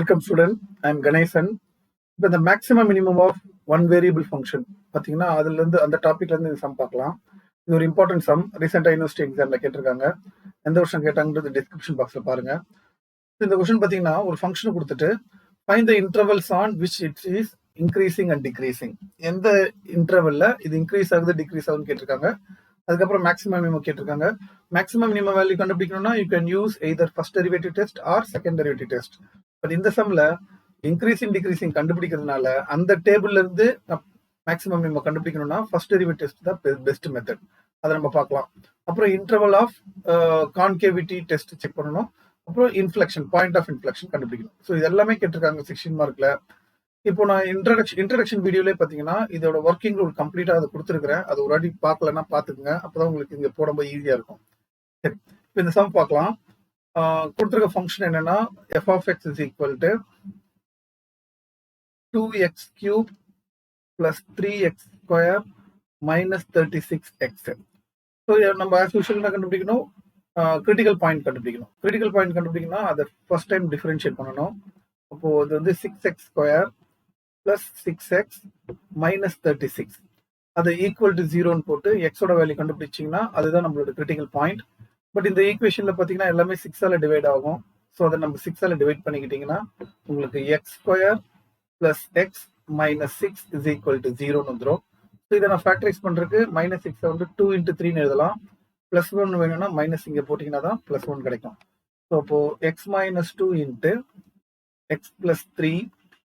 Welcome student, I am Ganesan. இப்போ இந்த maximum minimum of one variable function பார்த்தீங்கன்னா அதுல இருந்து அந்த டாபிக்ல இருந்து இந்த சம் பார்க்கலாம். இது ஒரு இம்பார்ட்டன்ட் சம். ரீசெண்டா யூனிவர்சிட்டி எக்ஸாம்ல கேட்டிருக்காங்க. எந்த வருஷம் கேட்டாங்கன்றது டிஸ்கிரிப்ஷன் பாக்ஸ்ல பாருங்க. இந்த क्वेश्चन பார்த்தீங்கன்னா ஒரு ஃபங்க்ஷன் கொடுத்துட்டு find the intervals on which it is increasing and decreasing. எந்த இன்டர்வல்ல இது இன்க்ரீஸ் ஆகுது டிக்ரீஸ் ஆகுதுன்னு கேட்டிருக்காங்க. அதுக்கப்புறம் மேக்ஸிமம் மினிமம் கேட்டிருக்காங்க. மேக்ஸிமம் மினிமம் வேல்யூ கண்டுபிடிக்கணும்னா you can use either first derivative test or second derivative test. But இந்த சம்ல இன்க்ரீசிங் டிக்ரீசிங் கண்டுபிடிக்கிறதுனால அந்த டேபிள்ல இருந்து மேக்ஸிமம் மினிமம் கண்டுபிடிக்கணும்னா ஃபர்ஸ்ட் டெரிவேட்டிவ் டெஸ்ட் தான் பெஸ்ட் மெத்தட். அதை நம்ம பார்க்கலாம். அப்புறம் interval of concavity test check பண்ணணும். அப்புறம் இன்ஃப்ளெக்ஷன் பாயிண்ட் ஆஃப் இன்ஃப்ளெக்ஷன் கண்டுபிடிக்கணும். ஸோ இது எல்லாமே கேட்டிருக்காங்க 16 மார்க்ல. இப்போ நான் இன்ட்ரடக்ஷன் வீடியோலே பார்த்தீங்கன்னா இதோட ஒர்க்கிங் ரூல் கம்ப்ளீட்டாக அதை கொடுத்துருக்கிறேன். அது ஒரு வாட்டி பார்க்கலன்னா பார்த்துக்குங்க. அப்போதான் உங்களுக்கு இங்கே போடும்போது ஈஸியாக இருக்கும். சரி, இப்போ இந்த சம் பார்க்கலாம். கொடுத்துருக்க ஃபங்க்ஷன் என்னன்னா f of x is equal to 2x cube plus 3x square minus 36x. So நம்ம ஆஸ் யூஷுவல் என்ன கண்டுபிடிக்கணும்? கிரிட்டிக்கல் பாயிண்ட் கண்டுபிடிக்கணும். கிரிட்டிக்கல் பாயிண்ட் கண்டுபிடிக்கணும்னா அதை ஃபர்ஸ்ட் டைம் டிஃபரன்ஷியேட் பண்ணணும். அப்போ இது வந்து 6x square plus 6x minus 36 அதை ஈக்குவல் டு 0ன்னு போட்டு எக்ஸோட வேல்யூ கண்டுபிடிச்சிங்கன்னா அதுதான் நம்மளோட கிரிட்டிக்கல் பாயிண்ட். பட் இந்த ஈக்குவேஷன்ல பார்த்தீங்கன்னா எல்லாமே 6ஆல டிவைட் ஆகும். ஸோ அதை நம்ம 6ஆல டிவைட் பண்ணிக்கிட்டீங்கன்னா உங்களுக்கு x square plus x minus 6 is equal to 0ன்னு வந்துடும். ஸோ இதை நான் ஃபேக்டரைஸ் பண்றதுக்கு மைனஸ் 6 வந்து 2 into 3ன்னு எழுதலாம். பிளஸ் 1 வேணும்னா மைனஸ் இங்கே போட்டிங்கன்னா தான் பிளஸ் 1 கிடைக்கும். ஸோ அப்போ X minus 2 into X plus 3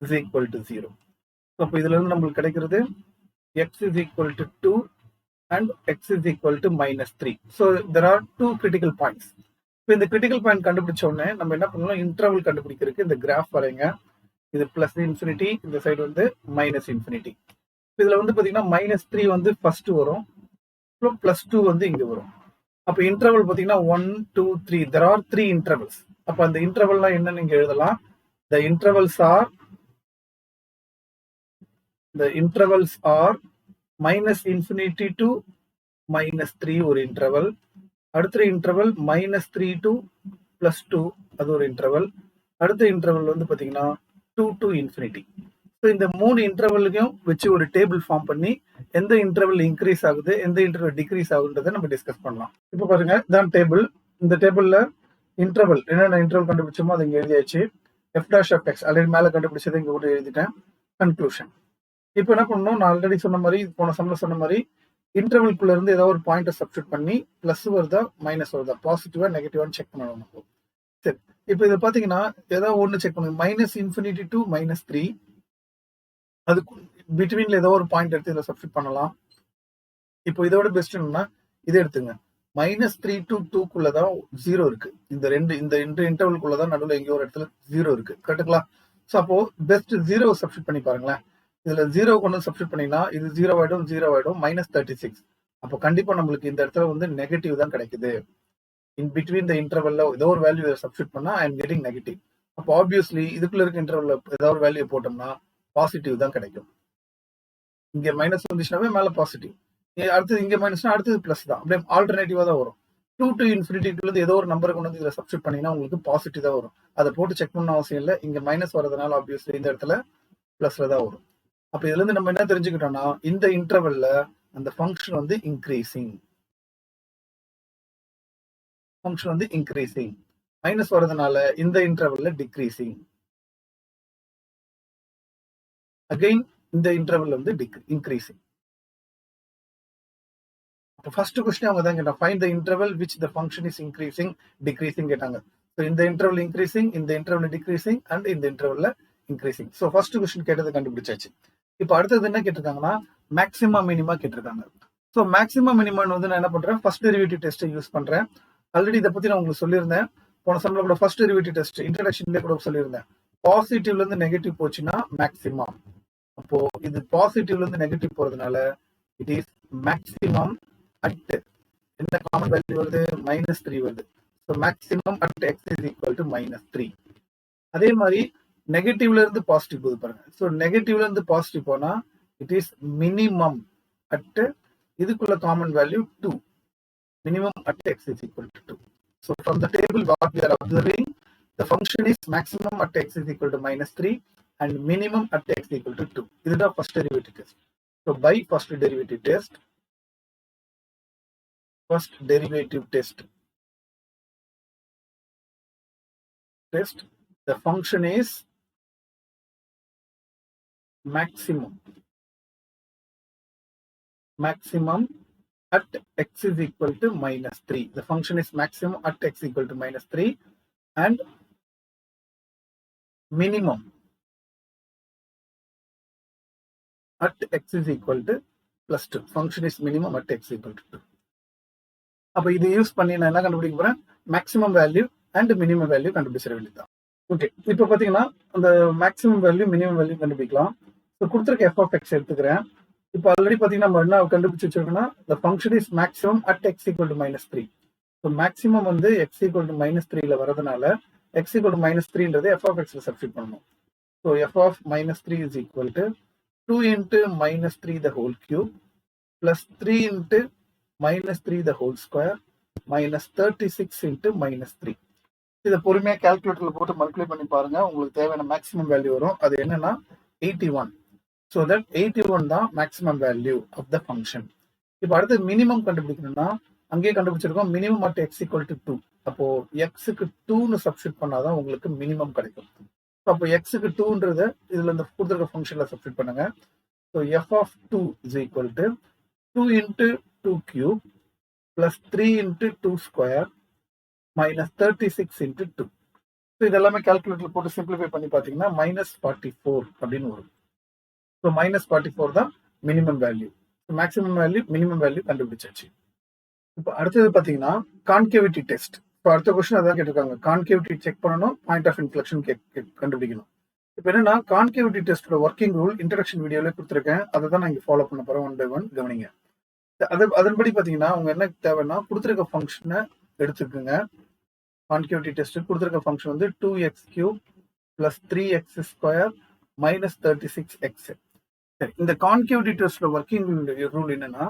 is equal to 0. So, இதுல இருந்து நம்மளுக்கு கிடைக்கிறது x is equal to 2 and x is equal to minus 3. So, there are two critical points. இப்போ இந்த critical point கண்டுபிடிச்ச உடனே நம்ம என்ன பண்ணலாம்? இன்டர்வல் கண்டுபிடிக்கிறதுக்கு இந்த கிராஃப் வரைங்க. இது பிளஸ் இன்ஃபினிட்டி, இந்த சைடு வந்து மைனஸ் இன்ஃபினிட்டி. இதுல வந்து பாத்தீங்கன்னா மைனஸ் 3 வந்து ஃபர்ஸ்ட் வரும், அப்புறம் பிளஸ் 2 வந்து இங்க வரும். அப்போ இன்டர்வல் பாத்தீங்கன்னா 1 2 3 there are 3 intervals. அப்போ அந்த இன்டர்வல்லாம் என்னன்னு இங்க எழுதலாம். The intervals are minus infinity to minus 3 ஒரு இன்டர்வல், அடுத்த இன்டர்வல் minus 3 to plus 2 அது ஒரு இன்டர்வல், அடுத்த இன்டர்வல் வந்து பாத்தீங்கன்னா 2 to infinity. ஸோ இந்த 3 இன்டர்வலுக்கும் வச்சு ஒரு டேபிள் ஃபார்ம் பண்ணி எந்த இன்டர்வல் இன்க்ரீஸ் ஆகுது எந்த இன்டர்வல் டிக்ரீஸ் ஆகுன்றதை நம்ம டிஸ்கஸ் பண்ணலாம். இப்போ பாருங்க இதான் டேபிள். இந்த டேபிள்ல இன்டர்வல் என்னென்ன இன்டர்வல் கண்டுபிடிச்சோமோ அது இங்க எழுதியாச்சு. f dash of x already மேல கண்டுபிடிச்சதை இங்க கூட எழுதிட்டேன். கன்க்ளூஷன். இப்போ என்ன பண்ணணும்? நான் ஆல்ரெடி சொன்ன மாதிரி போன சம்ல சொன்ன மாதிரி இன்டர்வல்குள்ள இருந்து ஏதாவது ஒரு பாயிண்ட்டை சப்ஸ்டியூட் பண்ணி பிளஸ் வருதா மைனஸ் வருதா பாசிட்டிவா நெகட்டிவான்னு செக் பண்ணணும். சரி, இப்போ இதை பாத்தீங்கன்னா ஏதாவது ஒன்று செக் பண்ணுங்க. மைனஸ் இன்ஃபினிட்டி டு மைனஸ் 3 அது பிட்வீன்ல ஏதோ ஒரு பாயிண்ட் எடுத்து இதில் சப்ஸ்டியூட் பண்ணலாம். இப்போ இதோட பெஸ்ட் என்னன்னா இதை எடுத்துங்க. மைனஸ் 3 to 2க்குள்ளதான் 0 இருக்கு. இந்த இன்டர்வல்குள்ளதான் நடுவில் எங்கேயோ ஒரு இடத்துல 0 இருக்கு. கரெக்டுங்களா? ஸோ அப்போ பெஸ்ட் 0 சப்ஸ்டியூட் பண்ணி பாருங்களேன். இதுல 0 கொண்டு சப்ஸ்டியூட் பண்ணினா இது 0 ஆயிடும் மைனஸ் 36. அப்போ கண்டிப்பா நம்மளுக்கு இந்த இடத்துல வந்து நெகட்டிவ் தான் கிடைக்குது. இன் பிட்வீன் த இன்டர்வல்ல ஏதோ ஒரு வேல்யூ சப்ஸ்டியூட் பண்ணா ஐ எம் கெட்டிங் நெகட்டிவ். அப்போ ஆப்வியஸ்லி இதுக்குள்ள இருக்க இன்டர்வல்ல ஏதாவது ஒரு வேல்யூ போட்டோம்னா பாசிட்டிவ் தான் கிடைக்கும். இங்க மைனஸ் வந்துச்சுனாவே மேல பாசிட்டிவ், அடுத்தது இங்க மைனஸ்னா அடுத்தது பிளஸ் தான். அப்படியே ஆல்டர்னேட்டிவா தான் வரும். 2 to infinity இருந்து ஏதோ ஒரு நம்பரை கொண்டு வந்து இதுல சப்ஸ்டியூட் பண்ணீங்கன்னா உங்களுக்கு பாசிட்டிவ் தான் வரும். அதை போட்டு செக் பண்ண அவசியம் இல்லை. இங்க மைனஸ் வரதுனால ஆப்வியஸ்லி இந்த இடத்துல பிளஸ்ல தான் வரும். அப்ப இதுல இருந்து நம்ம என்ன தெரிஞ்சுக்கிட்டோம்னா இந்த இன்டர்வல்ல அந்த ஃபங்க்ஷன் வந்து இன்க்ரீசிங், மைனஸ் வரதுனால இந்த இன்டர்வல்ல டிக்ரீசிங், அகைன் இந்த இன்டர்வல் வந்து இன்க்ரீசிங். அப்ப ஃபர்ஸ்ட் क्वेश्चन அவங்க தான் கேட்டாங்க, find the interval which the function is increasing decreasing கேட்டாங்க. சோ இந்த இன்டர்வல் இன்க்ரீசிங், இந்த இன்டர்வல் டிக்ரீசிங் அண்ட் இந்த இன்டர்வல்ல இன்க்ரீசிங். சோ ஃபர்ஸ்ட் क्वेश्चन கேட்டது கண்டுபிடிச்சாச்சு. இப்போ அடுத்தது என்ன கேட்டிருக்காங்கன்னா மேக்ஸிமா மினிமா கேட்டிருக்காங்க. ஸோ மேக்ஸிமா மினிமான்னு வந்து நான் என்ன பண்றேன்? ஃபர்ஸ்ட் டெரிவேட்டிவ் டெஸ்ட்டை யூஸ் பண்றேன். ஆல்ரெடி இதை பத்தி நான் உங்களுக்கு சொல்லியிருந்தேன். போன சம்ல கூட ஃபர்ஸ்ட் டெரிவேட்டிவ் டெஸ்ட் இன்ட்ரடக்ஷன்லேயே கூட சொல்லியிருந்தேன். பாசிட்டிவ்ல இருந்து நெகட்டிவ் போச்சுன்னா மேக்ஸிமா. அப்போ இது பாசிட்டிவ்ல இருந்து நெகட்டிவ் போறதுனால இட் இஸ் மேக்ஸிமம் அட் என்ன காமன் வேல்யூ வருது? மைனஸ் 3 வருது. So maximum at X is equal to minus 3. அதே மாதிரி நெகட்டிவ்ல இருந்து பாசிட்டிவ் போகுது பாருங்க. ஸோ நெகட்டிவ்ல இருந்து பாசிட்டிவ் போனா இட் இஸ் மினிமம் அட் இதுக்குள்ள common value 2. Minimum at X is equal to 2. So from the table what we are observing, the function is maximum at x is equal to minus 3 and minimum at x is equal to 2. இதுதான் first derivative test. So by first derivative test, the function is maximum at x is equal to minus 3. The function is maximum at x equal to minus 3 and minimum at x is equal to plus 2. Function is minimum at x equal to 2. அப்ப இது use பண்ணி நான் என்ன கண்டுபிடிக்க போறேன், maximum value and minimum value கண்டுபிடிச்சிட வேண்டியதுதான். Okay, இப்போ பாத்தீங்கன்னா அந்த மேக்ஸிமம் வேல்யூ மினிமம் வேல்யூ கண்டுபிடிக்கலாம். ஸோ கொடுத்துருக்க எஃப் ஆஃப் எக்ஸ் எடுத்துக்கிறேன். இப்போ ஆல்ரெடி பாத்தீங்கன்னா நம்ம என்ன கண்டுபிடிச்சு வச்சிருக்கோம்னா the function is maximum at x equal to minus 3. So maximum வந்து x equal to minus 3ல வரதுனால x equal to minus 3ன்றது f of x ல சப்ஸ்டிட் பண்ணணும். So f of minus 3 is equal to 2 into minus 3 the whole cube plus 3 into minus 3 the whole square minus 36 into minus 3. இதை பொறுமையா கால்குலேட்டர்ல போட்டு multiply பண்ணி பாருங்க, உங்களுக்கு தேவையான மேக்ஸிமம் வேல்யூ வரும். அது என்னன்னா 81. ஸோ தட் 81 தான் maximum value of the function. இப்போ அடுத்து மினிமம் கண்டுபிடிக்கணும்னா அங்கேயே கண்டுபிடிச்சிருக்கோம் minimum at x equal to 2. அப்போ எக்ஸுக்கு 2ன்னு சப்ஸ்டிட் பண்ணாதான் உங்களுக்கு மினிமம் கிடைக்கும். அப்போ எக்ஸுக்கு 2ன்றத இதுல இந்த கொடுத்துருக்க ஃபங்க்ஷன்ல சப்ஸ்டிட் பண்ணுங்க. So f of 2 is equal to 2 into 2 cube plus 3 into 2 square minus 36 into 2. So இதெல்லாமே கால்குலேட்டர்ல போட்டு சிம்பிளிஃபை பண்ணி பார்த்தீங்கன்னா -44 அப்படின்னு வரும். ஸோ -44 தான் minimum value. Maximum value minimum value கண்டுபிடிச்சாச்சு. இப்போ அடுத்தது பார்த்தீங்கன்னா கான்கேவிட்டி டெஸ்ட். இப்போ அடுத்த கொஸ்டின் அதான் கேட்டிருக்காங்க, கான்கேவிட்டி செக் பண்ணணும், பாயிண்ட் ஆஃப் இன்ஃப்ளெக்ஷன் கண்டுபிடிக்கணும். இப்போ என்னன்னா கான்கேவிட்டி டெஸ்டோட ஒர்க்கிங் ரூல் இன்ட்ரடக்ஷன் வீடியோல கொடுத்துருக்கேன், அதை தான் நான் இங்கே ஃபாலோ பண்ண போறேன் ஒன் பை ஒன், கவனிங்க. அதன்படி பார்த்தீங்கன்னா அவங்க என்ன தேவைன்னா கொடுத்துருக்க ஃபங்க்ஷனை எடுத்துக்கோங்க. கான்கேவிட்டி டெஸ்ட் கொடுத்துருக்க ஃபங்க்ஷன் வந்து 2x³ plus 3x² minus 36x. சரி, இந்த கான்கேவிட்டி டெஸ்ட்ல ஒர்க்கிங் ரூல் என்னன்னா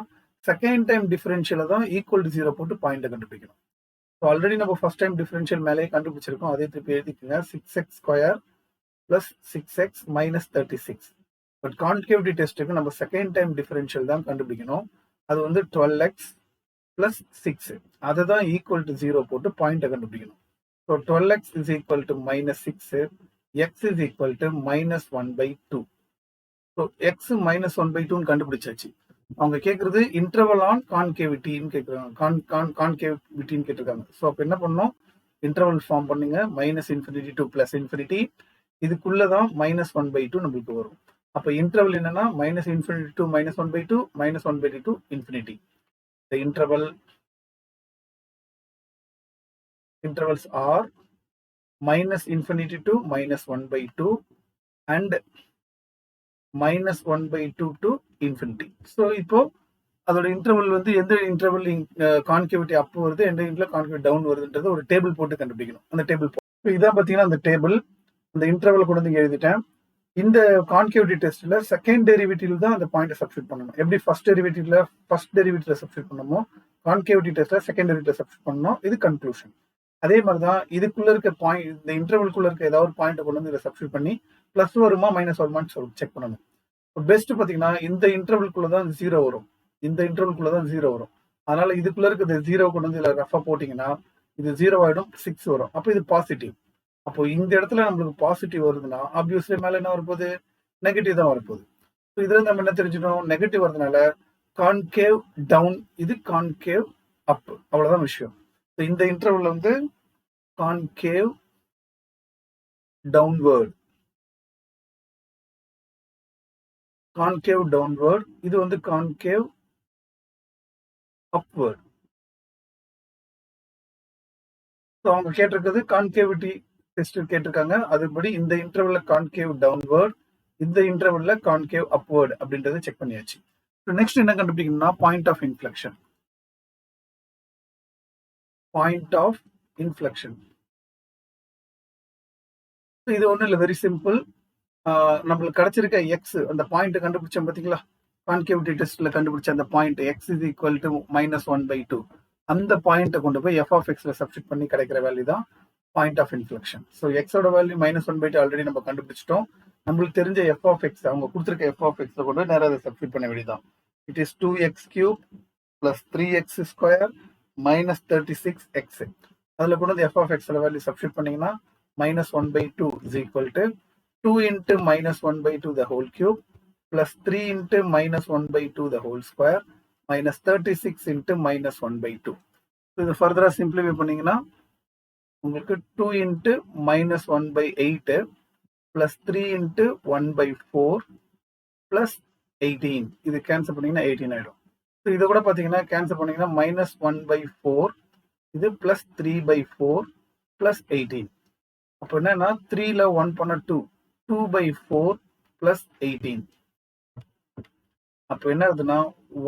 செகண்ட் டைம் டிஃபரன்ஷியல தான் ஈக்குவல் டு 0 போட்டு பாயிண்ட் கண்டுபிடிக்கணும். ஸோ ஆல்ரெடி நம்ம ஃபர்ஸ்ட் டைம் டிஃபரன்ஷியல் மேலேயே கண்டுபிடிச்சிருக்கோம், அதே திருப்பி எழுதிக்கோங்க. 6x² plus 6x minus 36. But concavity டெஸ்ட்டுக்கு நம்ம செகண்ட் டைம் டிஃபரன்ஷியல் தான் கண்டுபிடிக்கணும். அது வந்து 12x plus 6. அதை தான் ஈக்குவல் டு 0 போட்டு பாயிண்ட் கண்டுபிடிக்கணும். So 12x is equal to -6, x is equal to -1/2. So x -1/2 கண்டுபிடிச்சாச்சு. அவங்க கேட்கறது இன்டர்வல் ஆன் கான்கேவிட்டின்னு கேட்குறாங்க, கான்கேவிட்டின்னு கேட்டிருக்காங்க. ஸோ அப்போ என்ன பண்ணணும், இன்டர்வல் ஃபார்ம் பண்ணுங்க, -∞ to +∞. இதுக்குள்ளதான் -1/2 நம்மளுக்கு வரும். அப்போ இன்டர்வல் என்னன்னா -∞ to -1/2, -1/2 to ∞. The intervals are -∞ to -1/2 and -1/2 to ∞. So இப்போ அதோட இன்டர்வல் வந்து எந்த இன்டர்வல் கான்கேவிட்டி அப் வருது, எந்த இன்டர்வல் கான்கேவிட்டி டவுன் வருதுன்றது ஒரு டேபிள் போட்டு கண்டுபிடிக்கணும். அந்த டேபிள் இதான் பார்த்தீங்கன்னா அந்த டேபிள், அந்த இன்டர்வல் கொண்டு வந்து எழுதிட்டேன். இந்த கான்கேவிட்டி டெஸ்ட்ல செகண்ட் டெரிவேட்டிவ் தான் அந்த பாயிண்ட் சப்ஸ்டிட் பண்ணணும். எப்படி ஃபர்ஸ்ட் டெரிவேட்டிவ்ல சப்ஸ்டிட் பண்ணணுமோ கான்கேவிட்டி டெஸ்ட்ல செகண்ட் டெரிவேட்டிவ்ல சப்ஸ்டிட் பண்ணணும். இது கன்க்ளூஷன். அதே மாதிரி தான் இதுக்குள்ள இருக்க பாயிண்ட், இந்த இன்டர்வல்குள்ள இருக்க ஏதாவது ஒரு பாயிண்ட் கொண்டு வந்து இதை சப்ஸ்டிட் பண்ணி பிளஸ் வருமா மைனஸ் வருமான்னு சொல்லி செக் பண்ணணும். பெஸ்ட் பாத்தீங்கன்னா இந்த இன்டர்வல்குள்ள தான் 0 வரும், இந்த இன்டர்வல்குள்ள தான் 0 வரும். அதனால இதுக்குள்ள இருக்க 0 கொண்டு வந்து இதுல ரஃபா போட்டீங்கன்னா இது 0 ஆயிடும், 6 வரும். அப்போ இது பாசிட்டிவ். அப்போ இந்த இடத்துல நம்மளுக்கு பாசிட்டிவ் வருதுன்னா ஆப்வியஸ்லி மேல என்ன வரப்போகுது, நெகட்டிவ் தான் வரப்போகுது. ஸோ இதுல நம்ம என்ன தெரிஞ்சுக்கணும், நெகட்டிவ் வரதுனால கான்கேவ் டவுன், இது கான்கேவ் அப், அவ்வளவுதான் விஷயம். ஸோ இந்த இன்டர்வல் வந்து கான்கேவ் டவுன்வர்ட், கான்கேவ் டவுன்வர்ட், இது வந்து கான்கேவ் அப்வர்ட். ஸோ அவங்க கேட்டிருக்கிறது கான்கேவிட்டி டெஸ்ட் கேட்டிருக்காங்க, அதுபடி இந்த இன்டர்வல்ல கான்கேவ் டவுன்வர்ட், இந்த இன்டர்வல்ல கான்கேவ் அப்வர்ட் அப்படின்றத செக் பண்ணியாச்சு. நெக்ஸ்ட் என்ன கண்டுபிடிக்கணும்னா point of inflection. Point of inflection இது ஒன்றும் இல்லை, வெரி சிம்பிள். நம்மளுக்கு கிடைச்சிருக்க எக்ஸ், அந்த பாயிண்ட் கண்டுபிடிச்சோம் பார்த்தீங்களா, கான்கேவிட்டி டெஸ்ட்ல கண்டுபிடிச்ச அந்த point X is equal to -1/2, அந்த பாயிண்ட்டை கொண்டு போய் எஃப் ஆஃப் எக்ஸ்ல சப்ஸ்டிட் பண்ணி கிடைக்கிற வேல்யூ தான் பாயிண்ட் ஆஃப் இன்ஃப்ளெக்ஷன். ஸோ எக்ஸோட வேல்யூ -1/2 ஆல்ரெடி நம்ம கண்டுபிடிச்சிட்டோம். நம்மளுக்கு தெரிஞ்ச எஃப் ஆஃப் எக்ஸ், அவங்க கொடுத்துருக்க எஃப் ஆஃப் எக்ஸை கொண்டு நேராக அதை சப்ஸ்டிட் பண்ண வேண்டியதான். It is 2x³ + 3x² - 36x. அதில் கொண்டு வந்து எஃப் ஆஃப் எக்ஸோட வேல்யூ சப்ஸ்டிட் பண்ணீங்கன்னா -1/2 is equal to 2 × -1/2 the whole cube plus 3 × -1/2 the whole square minus 36 × -1/2. இது ஃபர்தரா சிம்பிளிஃபை பண்ணீங்கன்னா உங்களுக்கு 2 × -1/8 plus 3 × 1/4 plus 18. இது கேன்சல் பண்ணீங்கன்னா 18 ஆயிடும். ஸோ இதை கூட பார்த்தீங்கன்னா கேன்சல் பண்ணீங்கன்னா -1/4 இது plus 3/4 plus 18. அப்போ என்னன்னா 3ல 1 பண்ண 2/4 plus 18. அப்போ என்ன ஆகுதுன்னா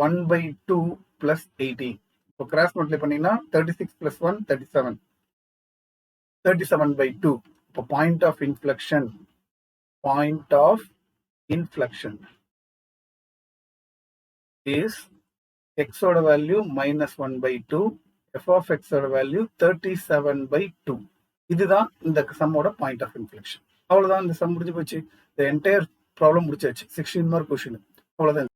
1/2 plus 18. இப்போ கிராஸ் மல்டிப்ளை பண்ணீங்கன்னா 36 + 1 37. 37/2. இப்போ point of inflection is x ஓட வேல்யூ -1/2, f of x ஓட வேல்யூ 37/2. இதுதான் இந்த சம்மோட பாயிண்ட் ஆஃப் இன்ஃப்ளெக்ஷன். அவ்வளவுதான், இந்த சம் முடிஞ்சு போச்சு. இந்த என்டையர் ப்ராப்ளம் முடிச்சாச்சு. 16 மார்க் கொஸ்டின். அவ்வளவுதான்.